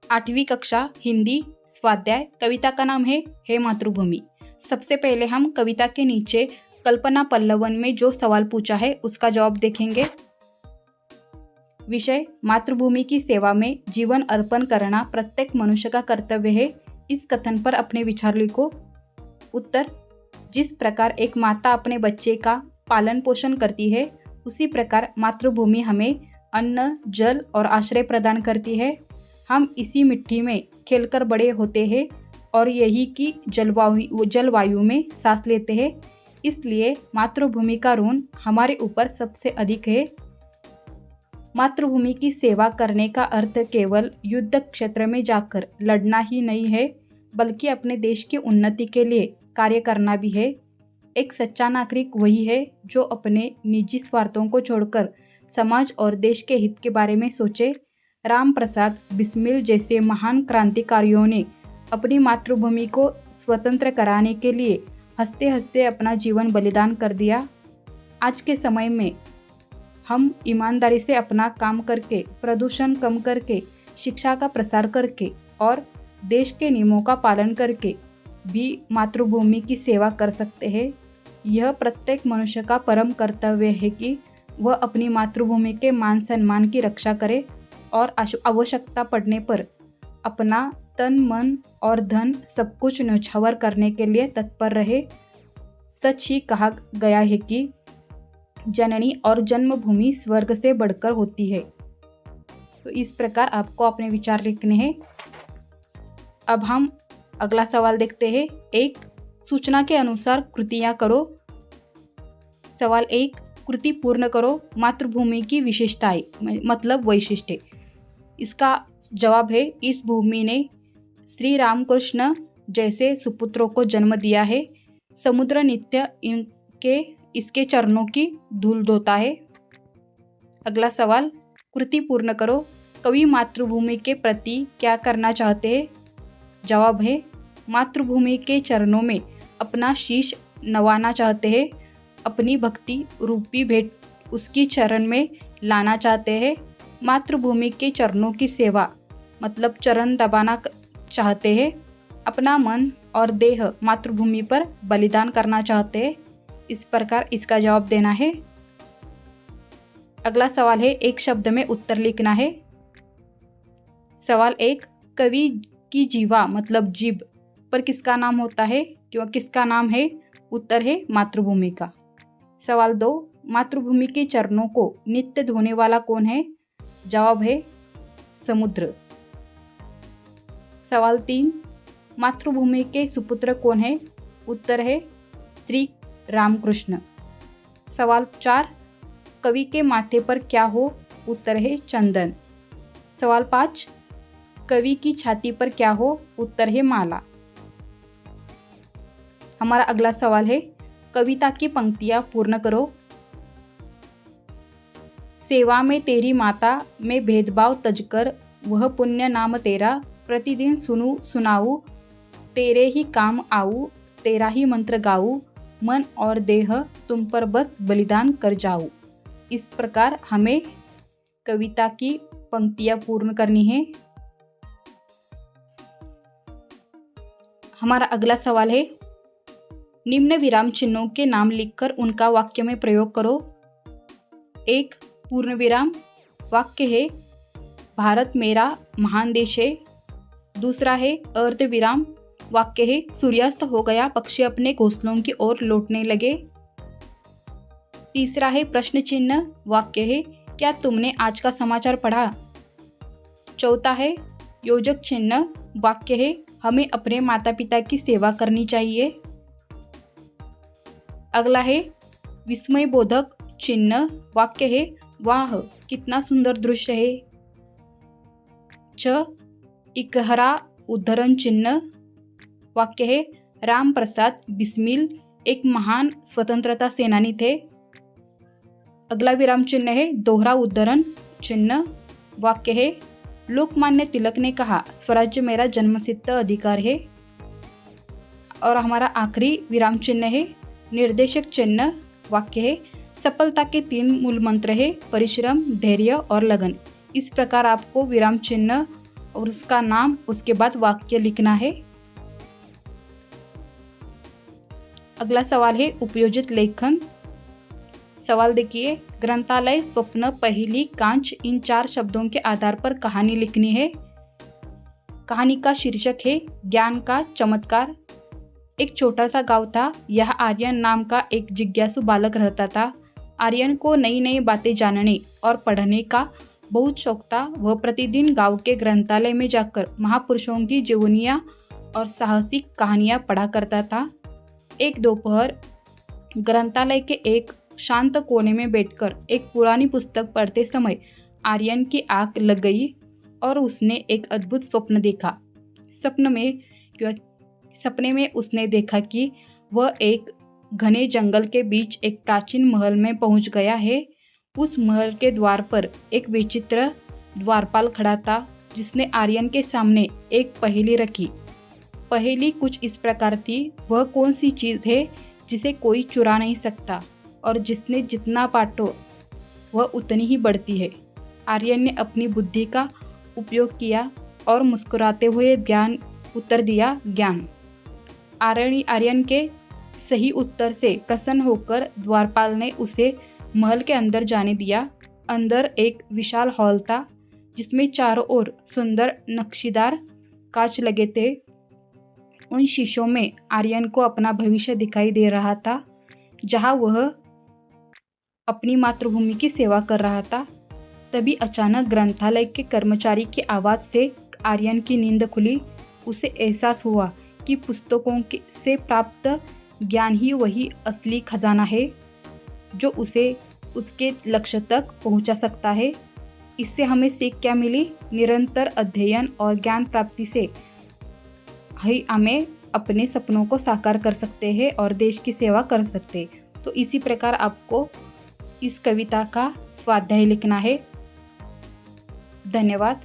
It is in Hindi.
8वीं कक्षा हिंदी स्वाध्याय। कविता का नाम है मातृभूमि। सबसे पहले हम कविता के नीचे कल्पना पल्लवन में जो सवाल पूछा है उसका जवाब देखेंगे। विषय मातृभूमि की सेवा में जीवन अर्पण करना प्रत्येक मनुष्य का कर्तव्य है। इस कथन पर अपने विचार लिखो। उत्तर, जिस प्रकार एक माता अपने बच्चे का पालन पोषण करती है उसी प्रकार मातृभूमि हमें अन्न, जल और आश्रय प्रदान करती है। हम इसी मिट्टी में खेलकर बड़े होते हैं और यही की जलवायु में सांस लेते हैं। इसलिए मातृभूमि का ऋण हमारे ऊपर सबसे अधिक है। मातृभूमि की सेवा करने का अर्थ केवल युद्ध क्षेत्र में जाकर लड़ना ही नहीं है, बल्कि अपने देश की उन्नति के लिए कार्य करना भी है। एक सच्चा नागरिक वही है जो अपने निजी स्वार्थों को छोड़कर समाज और देश के हित के बारे में सोचे। राम प्रसाद बिस्मिल जैसे महान क्रांतिकारियों ने अपनी मातृभूमि को स्वतंत्र कराने के लिए हंसते हंसते अपना जीवन बलिदान कर दिया। आज के समय में हम ईमानदारी से अपना काम करके, प्रदूषण कम करके, शिक्षा का प्रसार करके और देश के नियमों का पालन करके भी मातृभूमि की सेवा कर सकते हैं। यह प्रत्येक मनुष्य का परम कर्तव्य है कि वह अपनी मातृभूमि के मान सम्मान की रक्षा करे और आवश्यकता पड़ने पर अपना तन, मन और धन सब कुछ न्यौछावर करने के लिए तत्पर रहे। सच ही कहा गया है कि जननी और जन्मभूमि स्वर्ग से बढ़कर होती है। तो इस प्रकार आपको अपने विचार लिखने हैं। अब हम अगला सवाल देखते हैं। 1. सूचना के अनुसार कृतियाँ करो। सवाल 1, कृति पूर्ण करो। मातृभूमि की विशेषताएं मतलब वैशिष्ट्य। इसका जवाब है, इस भूमि ने श्री रामकृष्ण जैसे सुपुत्रों को जन्म दिया है। समुद्र नित्य इसके चरणों की धूल धोता है। अगला सवाल, कृति पूर्ण करो। कवि मातृभूमि के प्रति क्या करना चाहते हैं? जवाब है, मातृभूमि के चरणों में अपना शीश नवाना चाहते हैं। अपनी भक्ति रूपी भेंट उसकी चरण में लाना चाहते हैं। मातृभूमि के चरणों की सेवा मतलब चरण दबाना चाहते हैं। अपना मन और देह मातृभूमि पर बलिदान करना चाहते हैं। इस प्रकार इसका जवाब देना है। अगला सवाल है, एक शब्द में उत्तर लिखना है। सवाल 1, कवि की जीवा मतलब जीभ पर किसका नाम होता है? क्यों किसका नाम है? उत्तर है मातृभूमि का। सवाल 2, मातृभूमि के चरणों को नित्य धोने वाला कौन है? जवाब है समुद्र। सवाल 3, मातृभूमि के सुपुत्र कौन है? उत्तर है श्री रामकृष्ण। सवाल 4, कवि के माथे पर क्या हो? उत्तर है चंदन। सवाल 5, कवि की छाती पर क्या हो? उत्तर है माला। हमारा अगला सवाल है, कविता की पंक्तियां पूर्ण करो। सेवा में तेरी माता में भेदभाव तजकर वह पुण्य नाम तेरा प्रतिदिन सुनूं सुनाऊं तेरे ही काम आऊं तेरा ही मंत्र गाऊं मन और देह तुम पर बस बलिदान कर जाऊं। इस प्रकार हमें कविता की पंक्तियां पूर्ण करनी है। हमारा अगला सवाल है, निम्न विराम चिन्हों के नाम लिखकर उनका वाक्य में प्रयोग करो। 1, पूर्ण विराम। वाक्य है, भारत मेरा महान देश है। दूसरा है अर्ध विराम। वाक्य है, सूर्यास्त हो गया, पक्षी अपने घोंसलों की ओर लौटने लगे। तीसरा है प्रश्न चिन्ह। वाक्य है, क्या तुमने आज का समाचार पढ़ा? चौथा है योजक चिन्ह। वाक्य है, हमें अपने माता पिता की सेवा करनी चाहिए। अगला है विस्मय बोधक चिन्ह। वाक्य है, वाह कितना सुंदर दृश्य है। 6, इकहरा उद्धरण चिन्ह। वाक्य है, राम प्रसाद बिस्मिल एक महान स्वतंत्रता सेनानी थे। अगला विराम चिन्ह है दोहरा उद्धरण चिन्ह। वाक्य है, लोकमान्य तिलक ने कहा स्वराज्य मेरा जन्मसिद्ध अधिकार है। और हमारा आखिरी विराम चिन्ह है निर्देशक चिन्ह। वाक्य है, सफलता के 3 मूल मंत्र है परिश्रम, धैर्य और लगन। इस प्रकार आपको विराम चिन्ह और उसका नाम, उसके बाद वाक्य लिखना है। अगला सवाल है उपयोजित लेखन। सवाल देखिए, ग्रंथालय, स्वप्न, पहेली, कांच, इन 4 शब्दों के आधार पर कहानी लिखनी है। कहानी का शीर्षक है ज्ञान का चमत्कार। एक छोटा सा गांव था। यह आर्यन नाम का एक जिज्ञासु बालक रहता था। आर्यन को नई नई बातें जानने और पढ़ने का बहुत शौक था। वह प्रतिदिन गांव के ग्रंथालय में जाकर महापुरुषों की जीवनियाँ और साहसिक कहानियाँ पढ़ा करता था। एक दोपहर ग्रंथालय के एक शांत कोने में बैठकर एक पुरानी पुस्तक पढ़ते समय आर्यन की आंख लग गई और उसने एक अद्भुत स्वप्न देखा। सपने में उसने देखा कि वह एक घने जंगल के बीच एक प्राचीन महल में पहुंच गया है। उस महल के द्वार पर एक विचित्र द्वारपाल खड़ा था, जिसने आर्यन के सामने एक पहेली रखी। पहेली कुछ इस प्रकार थी, वह कौन सी चीज़ है जिसे कोई चुरा नहीं सकता और जिसने जितना बांटो वह उतनी ही बढ़ती है। आर्यन ने अपनी बुद्धि का उपयोग किया और मुस्कुराते हुए उत्तर दिया, ज्ञान। आर्यन के सही उत्तर से प्रसन्न होकर द्वारपाल ने उसे महल के अंदर जाने दिया। अंदर एक विशाल हॉल था, जिसमें चारों ओर सुंदर नक्शीदार कांच लगे थे। उन शीशों में आर्यन को अपना भविष्य दिखाई दे रहा था, जहां वह अपनी मातृभूमि की सेवा कर रहा था। तभी अचानक ग्रंथालय के कर्मचारी की आवाज़ से आर्यन की नींद खुली। उसे एहसास हुआ कि पुस्तकों से प्राप्त ज्ञान ही वही असली खजाना है, जो उसे उसके लक्ष्य तक पहुंचा सकता है। इससे हमें सीख क्या मिली? निरंतर अध्ययन और ज्ञान प्राप्ति से ही हमें अपने सपनों को साकार कर सकते हैं और देश की सेवा कर सकते हैं। तो इसी प्रकार आपको इस कविता का स्वाध्याय लिखना है। धन्यवाद।